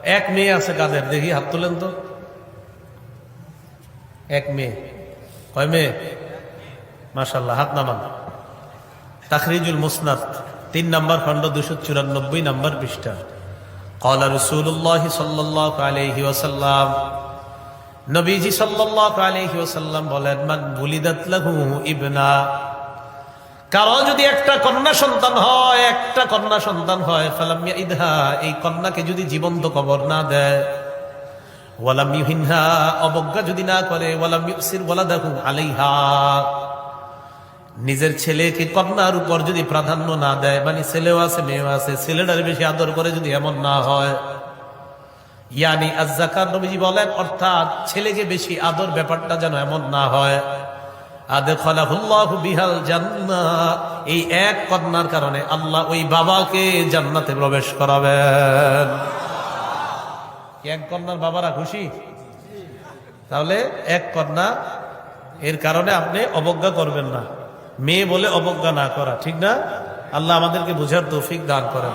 এক মেয়ে আছে কাদের? দেখি হাত তুলেন তো। এক মেয়ে। কয় মেয়ে? মাশাআল্লাহ, হাত নামান। তাখরিজুল মুসনাদ 3 নম্বর খণ্ড 294 নম্বর পৃষ্ঠা। ক্বালা রাসূলুল্লাহ সাল্লাল্লাহু আলাইহি ওয়াসাল্লাম, নবীজি সাল্লাল্লাহু আলাইহি ওয়াসাল্লাম বলেন, মান বুলিদাত লাহু ইবনা, কারো যদি একটা কন্যা সন্তান হয়, ফালাম ইয়াইদহা, এই কন্যাকে যদি জীবন্ত কবর না দেয়, ওয়ালাম ইউহিনহা, অবজ্ঞা যদি না করে, ওয়ালাম ইউসির ওয়ালাদাহু আলাইহা, নিজের ছেলেকে কন্যার উপর যদি প্রাধান্য না দেয়, মানে ছেলেও আছে মেয়েও আছে, ছেলেটার বেশি আদর করে যদি এমন না হয়, ইয়ানি আয-যাকার, নবীজি বলেন অর্থাৎ ছেলেকে বেশি আদর ব্যাপারটা যেন এমন না হয়, আদখালাহুল্লাহু বিহাল জান্নাহ, এই এক কন্যার কারণে আল্লাহ ওই বাবাকে জান্নাতে প্রবেশ করাবেন। এক কন্যার বাবারা খুশি? তাহলে এক কন্যা, এর কারণে আপনি অবজ্ঞা করবেন না, মেয়ে বলে অবজ্ঞা না করা, ঠিক না? আল্লাহ আমাদেরকে বুঝার তৌফিক দান করেন।